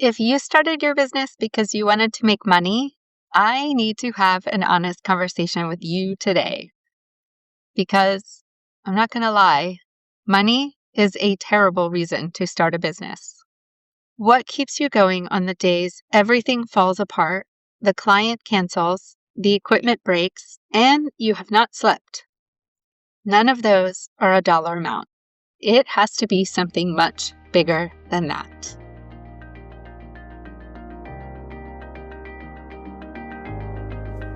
If you started your business because you wanted to make money, I need to have an honest conversation with you today. Because I'm not going to lie, money is a terrible reason to start a business. What keeps you going on the days everything falls apart, the client cancels, the equipment breaks, and you have not slept? None of those are a dollar amount. It has to be something much bigger than that.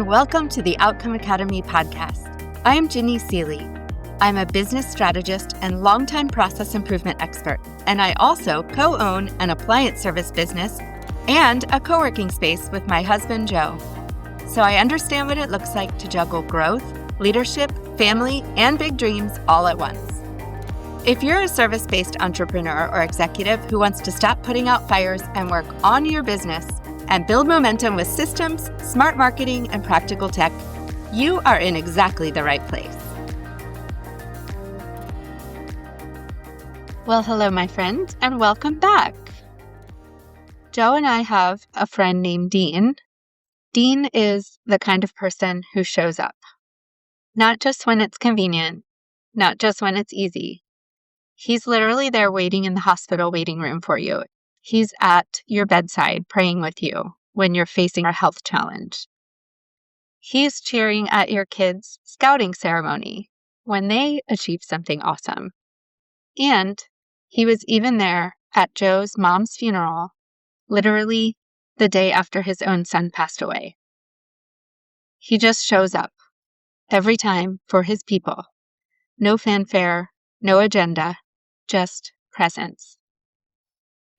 Welcome to the Outcome Academy podcast. I am Ginny Seeley. I'm a business strategist and longtime process improvement expert, and I also co-own an appliance service business and a co-working space with my husband, Joe. So I understand what it looks like to juggle growth, leadership, family, and big dreams all at once. If you're a service-based entrepreneur or executive who wants to stop putting out fires and work on your business and build momentum with systems, smart marketing, and practical tech, you are in exactly the right place. Well, hello, my friend, and welcome back. Joe and I have a friend named Dean. Dean is the kind of person who shows up. Not just when it's convenient, not just when it's easy. He's literally there waiting in the hospital waiting room for you. He's at your bedside praying with you when you're facing a health challenge. He's cheering at your kids' scouting ceremony when they achieve something awesome. And he was even there at Joe's mom's funeral, literally the day after his own son passed away. He just shows up every time for his people. No fanfare, no agenda, just presence.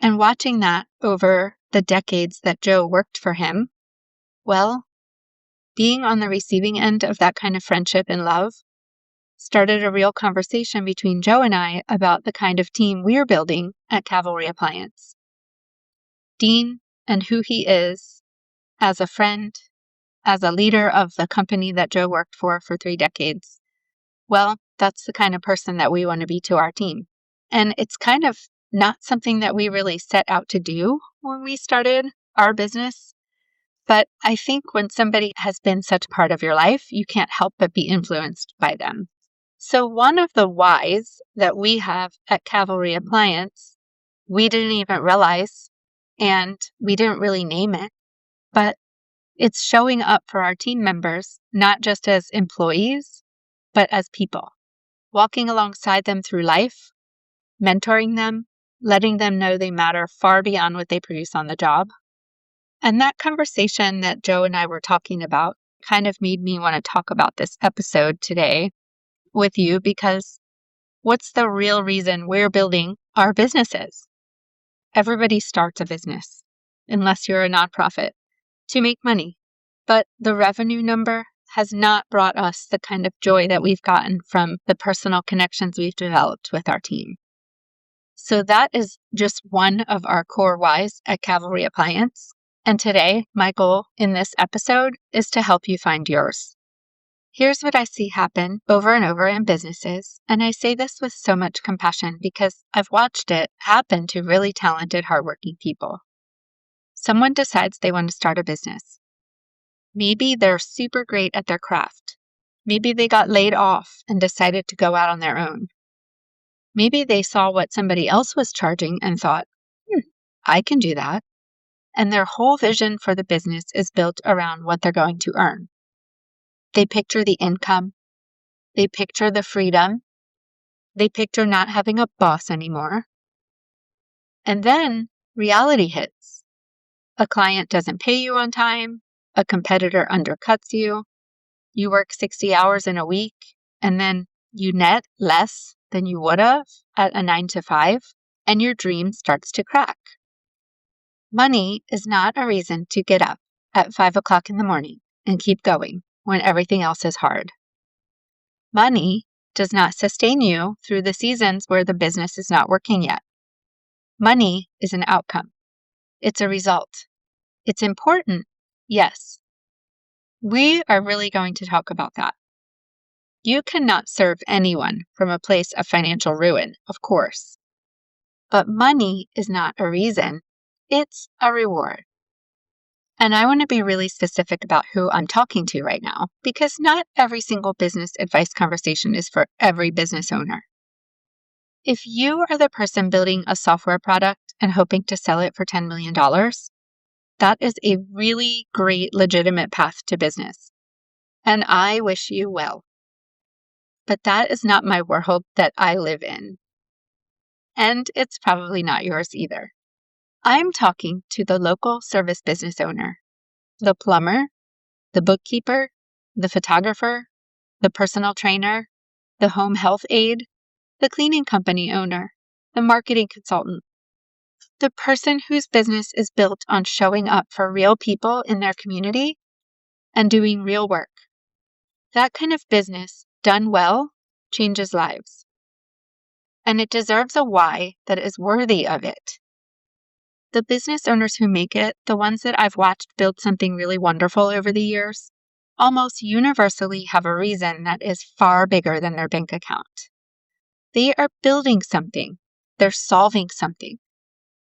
And watching that over the decades that Joe worked for him, well, being on the receiving end of that kind of friendship and love started a real conversation between Joe and I about the kind of team we're building at Cavalry Appliance. Dean and who he is as a friend, as a leader of the company that Joe worked for 3 decades. Well, that's the kind of person that we want to be to our team. And it's kind of not something that we really set out to do when we started our business. But I think when somebody has been such part of your life, you can't help but be influenced by them. So one of the whys that we have at Cavalry Appliance, we didn't even realize, and we didn't really name it, but it's showing up for our team members, not just as employees, but as people, walking alongside them through life, mentoring them, letting them know they matter far beyond what they produce on the job. And that conversation that Joe and I were talking about kind of made me want to talk about this episode today with you, because what's the real reason we're building our businesses? Everybody starts a business, unless you're a nonprofit, to make money. But the revenue number has not brought us the kind of joy that we've gotten from the personal connections we've developed with our team. So that is just one of our core whys at Cavalry Appliance. And today, my goal in this episode is to help you find yours. Here's what I see happen over and over in businesses, and I say this with so much compassion because I've watched it happen to really talented, hardworking people. Someone decides they want to start a business. Maybe they're super great at their craft. Maybe they got laid off and decided to go out on their own. Maybe they saw what somebody else was charging and thought, I can do that. And their whole vision for the business is built around what they're going to earn. They picture the income. They picture the freedom. They picture not having a boss anymore. And then reality hits. A client doesn't pay you on time. A competitor undercuts you. You work 60 hours in a week, and then you net less than you would have at a 9-to-5, and your dream starts to crack. Money is not a reason to get up at 5 o'clock in the morning and keep going when everything else is hard. Money does not sustain you through the seasons where the business is not working yet. Money is an outcome. It's a result. It's important, yes. We are really going to talk about that. You cannot serve anyone from a place of financial ruin, of course. But money is not a reason. It's a reward. And I want to be really specific about who I'm talking to right now, because not every single business advice conversation is for every business owner. If you are the person building a software product and hoping to sell it for $10 million, that is a really great, legitimate path to business. And I wish you well. But that is not my world that I live in. And it's probably not yours either. I'm talking to the local service business owner, the plumber, the bookkeeper, the photographer, the personal trainer, the home health aide, the cleaning company owner, the marketing consultant, the person whose business is built on showing up for real people in their community and doing real work. That kind of business, done well, changes lives. And it deserves a why that is worthy of it. The business owners who make it, the ones that I've watched build something really wonderful over the years, almost universally have a reason that is far bigger than their bank account. They are building something. They're solving something.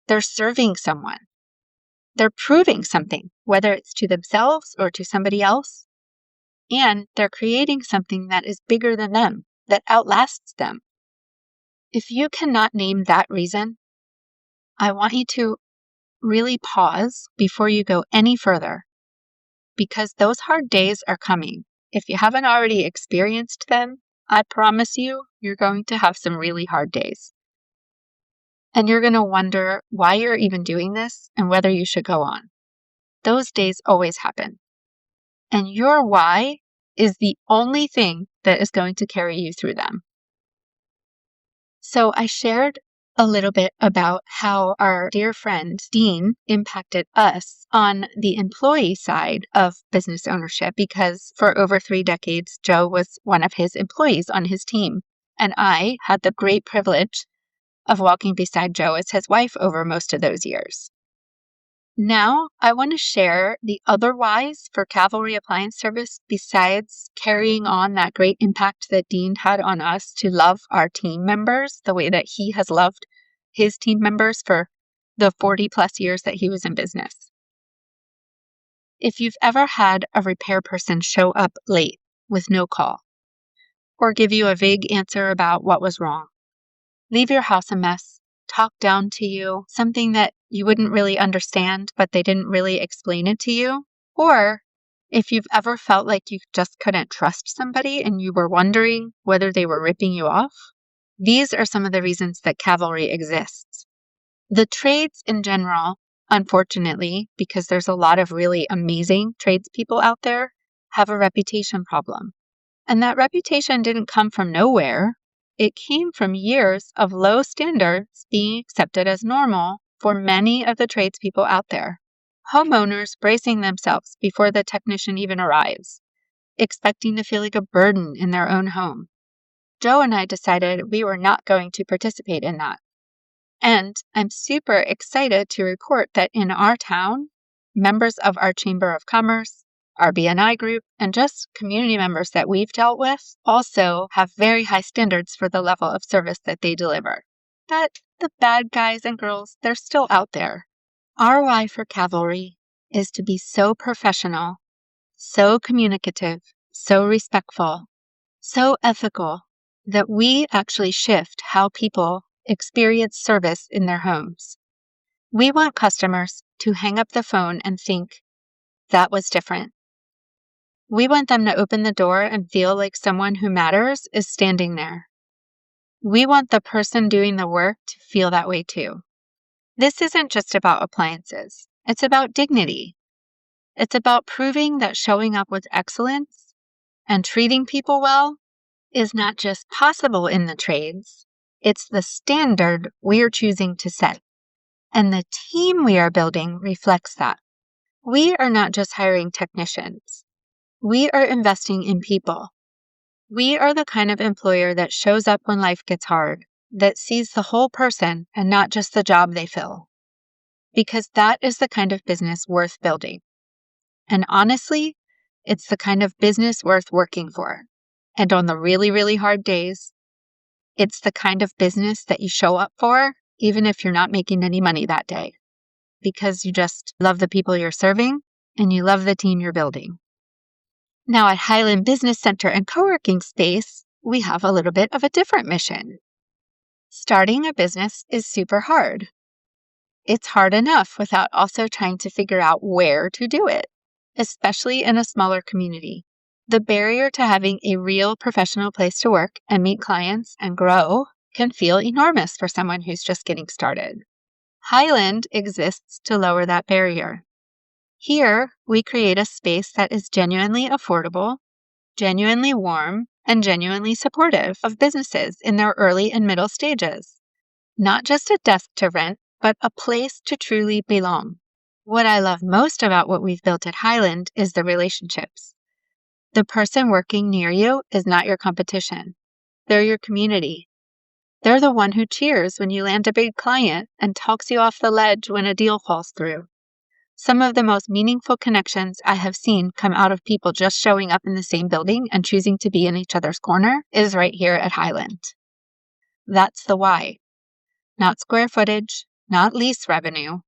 They're serving someone. They're proving something, whether it's to themselves or to somebody else. And they're creating something that is bigger than them, that outlasts them. If you cannot name that reason, I want you to really pause before you go any further, because those hard days are coming. If you haven't already experienced them, I promise you, you're going to have some really hard days. And you're going to wonder why you're even doing this and whether you should go on. Those days always happen. And your why is the only thing that is going to carry you through them. So I shared a little bit about how our dear friend Dean impacted us on the employee side of business ownership, because for over 3 decades, Joe was one of his employees on his team. And I had the great privilege of walking beside Joe as his wife over most of those years. Now, I want to share the other whys for Cavalry Appliance Service besides carrying on that great impact that Dean had on us to love our team members the way that he has loved his team members for the 40 plus years that he was in business. If you've ever had a repair person show up late with no call, or give you a vague answer about what was wrong, leave your house a mess, talk down to you, something that you wouldn't really understand, but they didn't really explain it to you. Or if you've ever felt like you just couldn't trust somebody and you were wondering whether they were ripping you off, these are some of the reasons that Cavalry exists. The trades in general, unfortunately, because there's a lot of really amazing tradespeople out there, have a reputation problem. And that reputation didn't come from nowhere. It came from years of low standards being accepted as normal for many of the tradespeople out there. Homeowners bracing themselves before the technician even arrives, expecting to feel like a burden in their own home. Joe and I decided we were not going to participate in that. And I'm super excited to report that in our town, members of our Chamber of Commerce, our BNI group, and just community members that we've dealt with also have very high standards for the level of service that they deliver. But the bad guys and girls, they're still out there. Our why for Cavalry is to be so professional, so communicative, so respectful, so ethical that we actually shift how people experience service in their homes. We want customers to hang up the phone and think, that was different. We want them to open the door and feel like someone who matters is standing there. We want the person doing the work to feel that way too. This isn't just about appliances. It's about dignity. It's about proving that showing up with excellence and treating people well is not just possible in the trades. It's the standard we're choosing to set. And the team we are building reflects that. We are not just hiring technicians. We are investing in people. We are the kind of employer that shows up when life gets hard, that sees the whole person and not just the job they fill. Because that is the kind of business worth building. And honestly, it's the kind of business worth working for. And on the really, really hard days, it's the kind of business that you show up for, even if you're not making any money that day. because you just love the people you're serving and you love the team you're building. Now at Highland Business Center and co-working space, we have a little bit of a different mission. Starting a business is super hard. It's hard enough without also trying to figure out where to do it, especially in a smaller community. The barrier to having a real professional place to work and meet clients and grow can feel enormous for someone who's just getting started. Highland exists to lower that barrier. Here, we create a space that is genuinely affordable, genuinely warm, and genuinely supportive of businesses in their early and middle stages. Not just a desk to rent, but a place to truly belong. What I love most about what we've built at Highland is the relationships. The person working near you is not your competition. They're your community. They're the one who cheers when you land a big client and talks you off the ledge when a deal falls through. Some of the most meaningful connections I have seen come out of people just showing up in the same building and choosing to be in each other's corner is right here at Highland. That's the why. Not square footage, not lease revenue.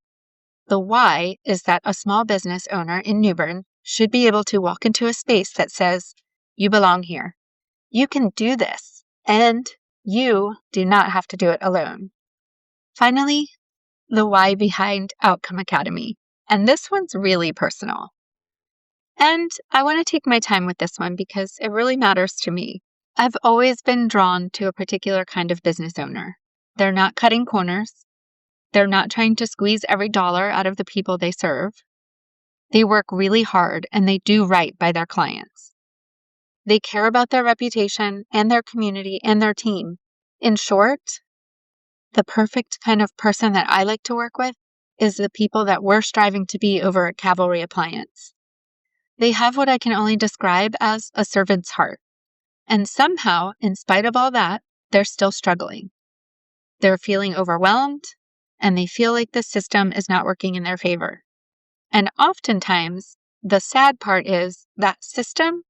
The why is that a small business owner in Newbern should be able to walk into a space that says, you belong here. You can do this, and you do not have to do it alone. Finally, the why behind Outcome Academy. And this one's really personal. And I want to take my time with this one because it really matters to me. I've always been drawn to a particular kind of business owner. They're not cutting corners. They're not trying to squeeze every dollar out of the people they serve. They work really hard and they do right by their clients. They care about their reputation and their community and their team. In short, the perfect kind of person that I like to work with is the people that we're striving to be over at Cavalry Appliance. They have what I can only describe as a servant's heart. And somehow, in spite of all that, they're still struggling. They're feeling overwhelmed, and they feel like the system is not working in their favor. And oftentimes, the sad part is that system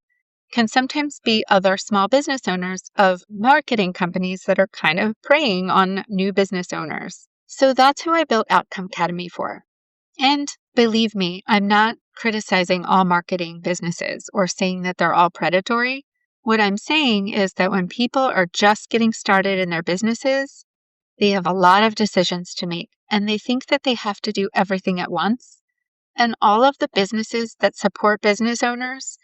can sometimes be other small business owners of marketing companies that are kind of preying on new business owners. So that's who I built Outcome Academy for. And believe me, I'm not criticizing all marketing businesses or saying that they're all predatory. What I'm saying is that when people are just getting started in their businesses, they have a lot of decisions to make, and they think that they have to do everything at once. And all of the businesses that support business owners,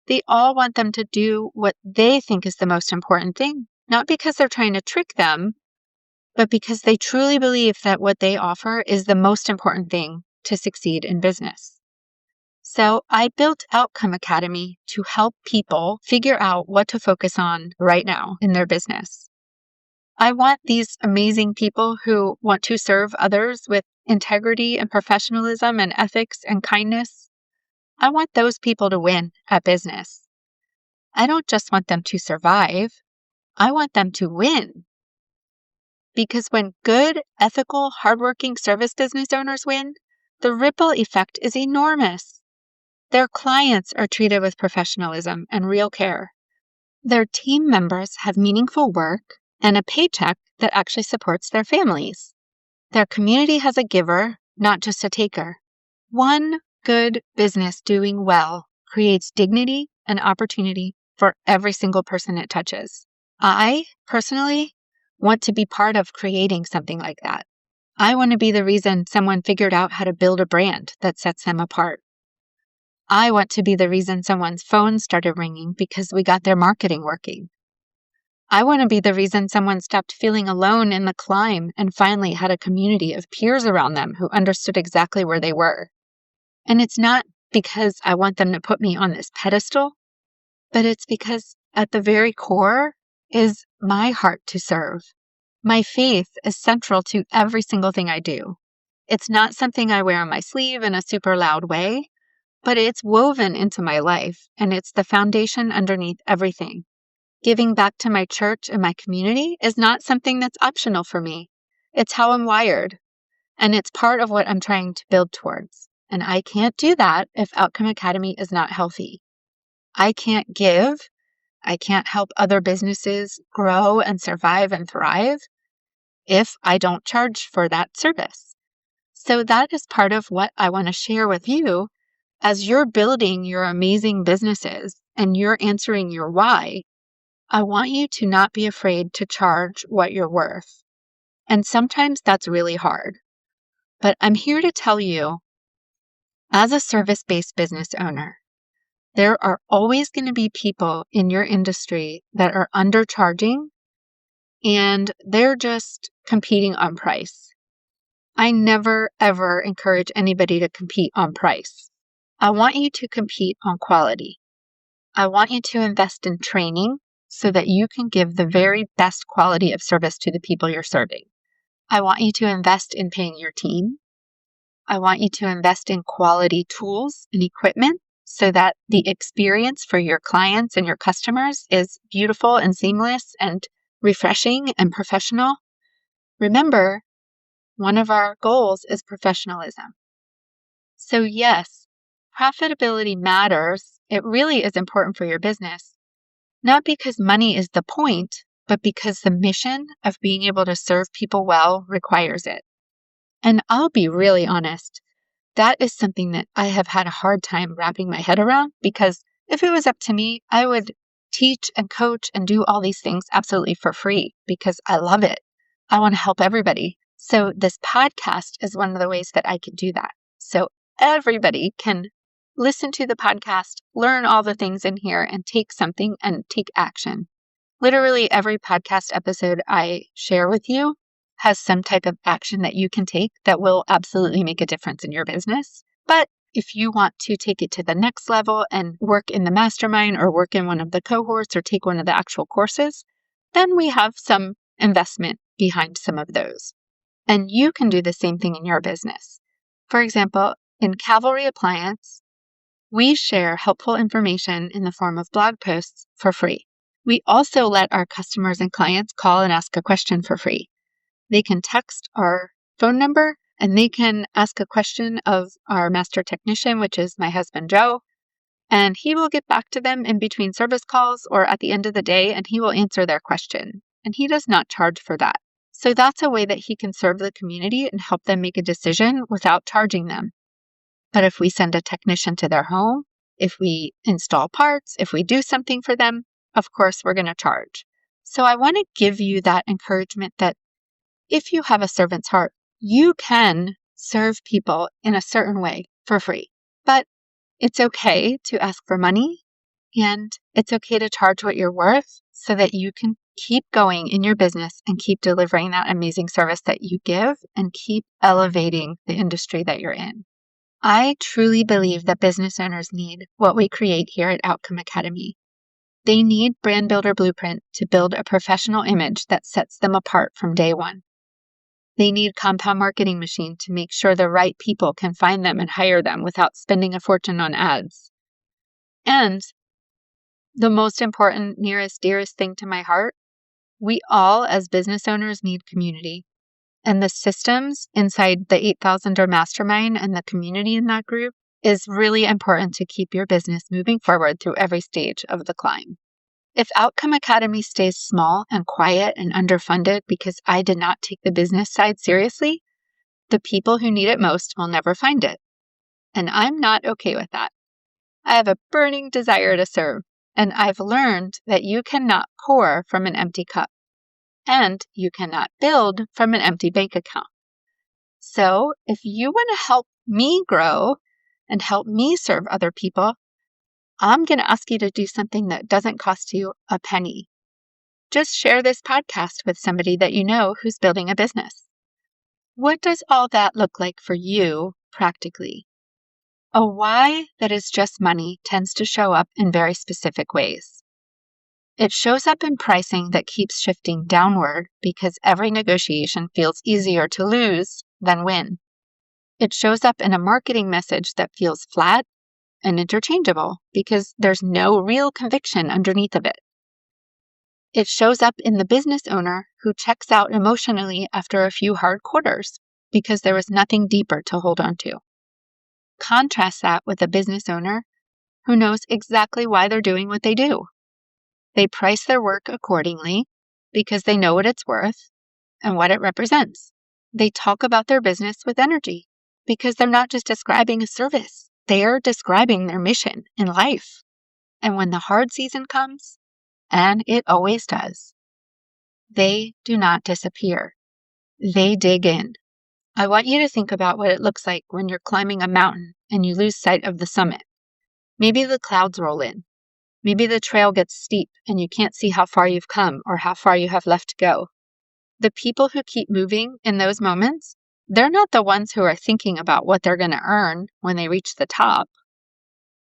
they all want them to do what they think is the most important thing, not because they're trying to trick them, but because they truly believe that what they offer is the most important thing to succeed in business. So I built Outcome Academy to help people figure out what to focus on right now in their business. I want these amazing people who want to serve others with integrity and professionalism and ethics and kindness. I want those people to win at business. I don't just want them to survive. I want them to win. Because when good, ethical, hardworking service business owners win, the ripple effect is enormous. Their clients are treated with professionalism and real care. Their team members have meaningful work and a paycheck that actually supports their families. Their community has a giver, not just a taker. One good business doing well creates dignity and opportunity for every single person it touches. I, personally, want to be part of creating something like that. I want to be the reason someone figured out how to build a brand that sets them apart. I want to be the reason someone's phone started ringing because we got their marketing working. I want to be the reason someone stopped feeling alone in the climb and finally had a community of peers around them who understood exactly where they were. And it's not because I want them to put me on this pedestal, but it's because at the very core is my heart to serve. My faith is central to every single thing I do. It's not something I wear on my sleeve in a super loud way, but it's woven into my life, and it's the foundation underneath everything. Giving back to my church and my community is not something that's optional for me. It's how I'm wired, and it's part of what I'm trying to build towards. And I can't do that if Outcome Academy is not healthy. I can't give. I can't help other businesses grow and survive and thrive if I don't charge for that service. So that is part of what I want to share with you as you're building your amazing businesses and you're answering your why. I want you to not be afraid to charge what you're worth. And sometimes that's really hard. But I'm here to tell you, as a service-based business owner, there are always going to be people in your industry that are undercharging and they're just competing on price. I never, ever encourage anybody to compete on price. I want you to compete on quality. I want you to invest in training so that you can give the very best quality of service to the people you're serving. I want you to invest in paying your team. I want you to invest in quality tools and equipment so that the experience for your clients and your customers is beautiful and seamless and refreshing and professional. Remember, one of our goals is professionalism. So yes, profitability matters. It really is important for your business, not because money is the point, but because the mission of being able to serve people well requires it. And I'll be really honest, that is something that I have had a hard time wrapping my head around, because if it was up to me, I would teach and coach and do all these things absolutely for free because I love it. I want to help everybody. So this podcast is one of the ways that I can do that. So everybody can listen to the podcast, learn all the things in here, and take something and take action. Literally every podcast episode I share with you has some type of action that you can take that will absolutely make a difference in your business. But if you want to take it to the next level and work in the mastermind or work in one of the cohorts or take one of the actual courses, then we have some investment behind some of those. And you can do the same thing in your business. For example, in Cavalry Appliance, we share helpful information in the form of blog posts for free. We also let our customers and clients call and ask a question for free. They can text our phone number and they can ask a question of our master technician, which is my husband, Joe, and he will get back to them in between service calls or at the end of the day, and he will answer their question. And he does not charge for that. So that's a way that he can serve the community and help them make a decision without charging them. But if we send a technician to their home, if we install parts, if we do something for them, of course, we're going to charge. So I want to give you that encouragement that if you have a servant's heart, you can serve people in a certain way for free. But it's okay to ask for money, and it's okay to charge what you're worth so that you can keep going in your business and keep delivering that amazing service that you give and keep elevating the industry that you're in. I truly believe that business owners need what we create here at Outcome Academy. They need Brand Builder Blueprint to build a professional image that sets them apart from day one. They need Compound Marketing Machine to make sure the right people can find them and hire them without spending a fortune on ads. And the most important, nearest, dearest thing to my heart, we all as business owners need community. And the systems inside the 8,000er mastermind and the community in that group is really important to keep your business moving forward through every stage of the climb. If Outcome Academy stays small and quiet and underfunded because I did not take the business side seriously, the people who need it most will never find it. And I'm not okay with that. I have a burning desire to serve, and I've learned that you cannot pour from an empty cup, and you cannot build from an empty bank account. So if you want to help me grow and help me serve other people, I'm going to ask you to do something that doesn't cost you a penny. Just share this podcast with somebody that you know who's building a business. What does all that look like for you practically? A why that is just money tends to show up in very specific ways. It shows up in pricing that keeps shifting downward because every negotiation feels easier to lose than win. It shows up in a marketing message that feels flat and interchangeable because there's no real conviction underneath of it. It shows up in the business owner who checks out emotionally after a few hard quarters because there was nothing deeper to hold on to. Contrast that with a business owner who knows exactly why they're doing what they do. They price their work accordingly because they know what it's worth and what it represents. They talk about their business with energy because they're not just describing a service. They are describing their mission in life. And when the hard season comes, and it always does, they do not disappear. They dig in. I want you to think about what it looks like when you're climbing a mountain and you lose sight of the summit. Maybe the clouds roll in. Maybe the trail gets steep and you can't see how far you've come or how far you have left to go. The people who keep moving in those moments, they're not the ones who are thinking about what they're going to earn when they reach the top.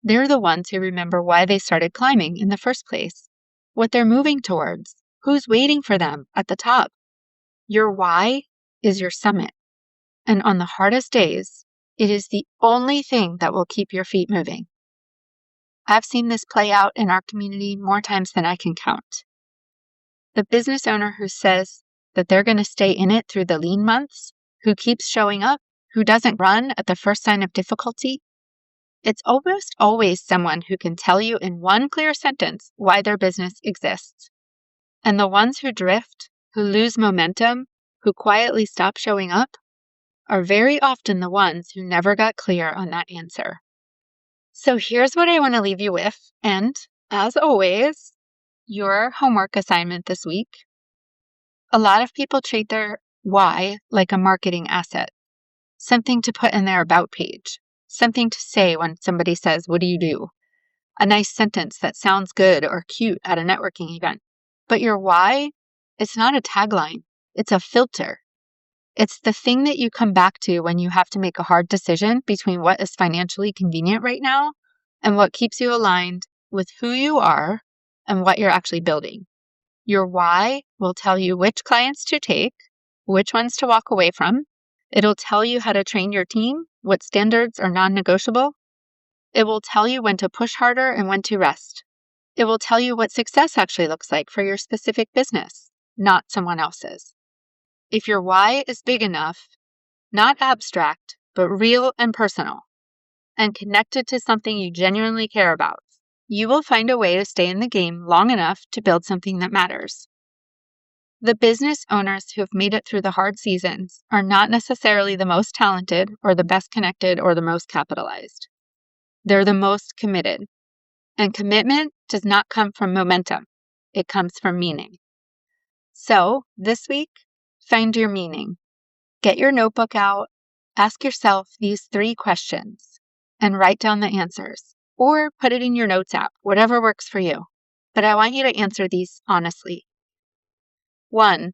They're the ones who remember why they started climbing in the first place, what they're moving towards, who's waiting for them at the top. Your why is your summit. And on the hardest days, it is the only thing that will keep your feet moving. I've seen this play out in our community more times than I can count. The business owner who says that they're going to stay in it through the lean months, who keeps showing up, who doesn't run at the first sign of difficulty, it's almost always someone who can tell you in one clear sentence why their business exists. And the ones who drift, who lose momentum, who quietly stop showing up, are very often the ones who never got clear on that answer. So here's what I want to leave you with, and as always, your homework assignment this week. A lot of people treat their why like a marketing asset, something to put in their about page, something to say when somebody says, "What do you do?" A nice sentence that sounds good or cute at a networking event. But your why, it's not a tagline, it's a filter. It's the thing that you come back to when you have to make a hard decision between what is financially convenient right now and what keeps you aligned with who you are and what you're actually building. Your why will tell you which clients to take, which ones to walk away from. It'll tell you how to train your team, what standards are non-negotiable. It will tell you when to push harder and when to rest. It will tell you what success actually looks like for your specific business, not someone else's. If your why is big enough, not abstract, but real and personal, and connected to something you genuinely care about, you will find a way to stay in the game long enough to build something that matters. The business owners who have made it through the hard seasons are not necessarily the most talented or the best connected or the most capitalized. They're the most committed. And commitment does not come from momentum. It comes from meaning. So this week, find your meaning. Get your notebook out, ask yourself these 3 questions, and write down the answers, or put it in your notes app, whatever works for you. But I want you to answer these honestly. 1,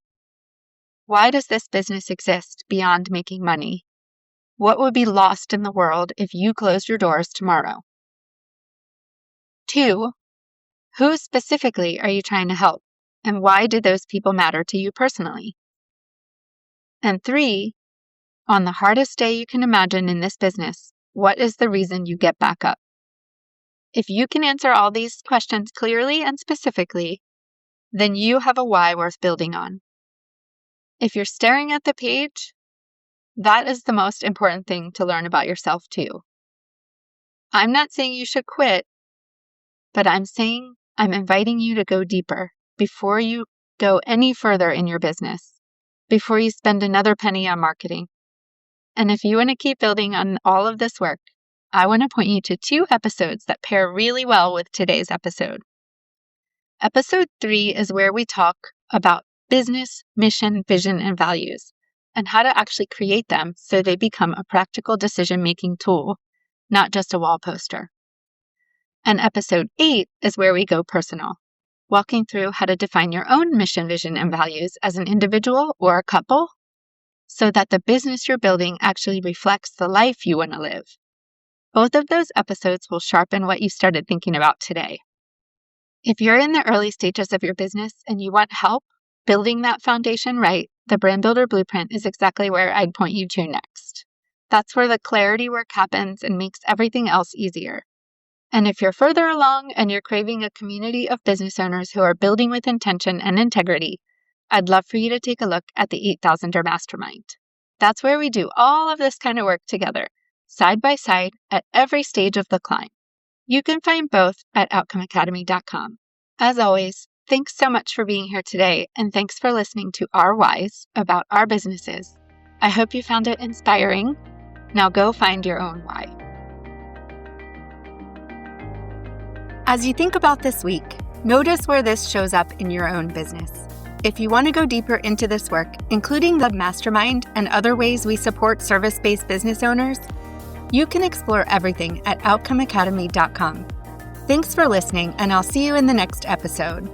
why does this business exist beyond making money? What would be lost in the world if you closed your doors tomorrow? 2, who specifically are you trying to help, and why do those people matter to you personally? And 3, on the hardest day you can imagine in this business, what is the reason you get back up? If you can answer all these questions clearly and specifically, then you have a why worth building on. If you're staring at the page, that is the most important thing to learn about yourself too. I'm not saying you should quit, but I'm inviting you to go deeper before you go any further in your business, before you spend another penny on marketing. And if you want to keep building on all of this work, I want to point you to 2 episodes that pair really well with today's episode. Episode 3 is where we talk about business, mission, vision, and values, and how to actually create them so they become a practical decision-making tool, not just a wall poster. And episode 8 is where we go personal, walking through how to define your own mission, vision, and values as an individual or a couple so that the business you're building actually reflects the life you want to live. Both of those episodes will sharpen what you started thinking about today. If you're in the early stages of your business and you want help building that foundation right, the Brand Builder Blueprint is exactly where I'd point you to next. That's where the clarity work happens and makes everything else easier. And if you're further along and you're craving a community of business owners who are building with intention and integrity, I'd love for you to take a look at the 8,000er Mastermind. That's where we do all of this kind of work together, side by side, at every stage of the climb. You can find both at outcomeacademy.com. As always, thanks so much for being here today, and thanks for listening to our whys about our businesses. I hope you found it inspiring. Now go find your own why. As you think about this week, notice where this shows up in your own business. If you want to go deeper into this work, including the mastermind and other ways we support service-based business owners, you can explore everything at outcomeacademy.com. Thanks for listening, and I'll see you in the next episode.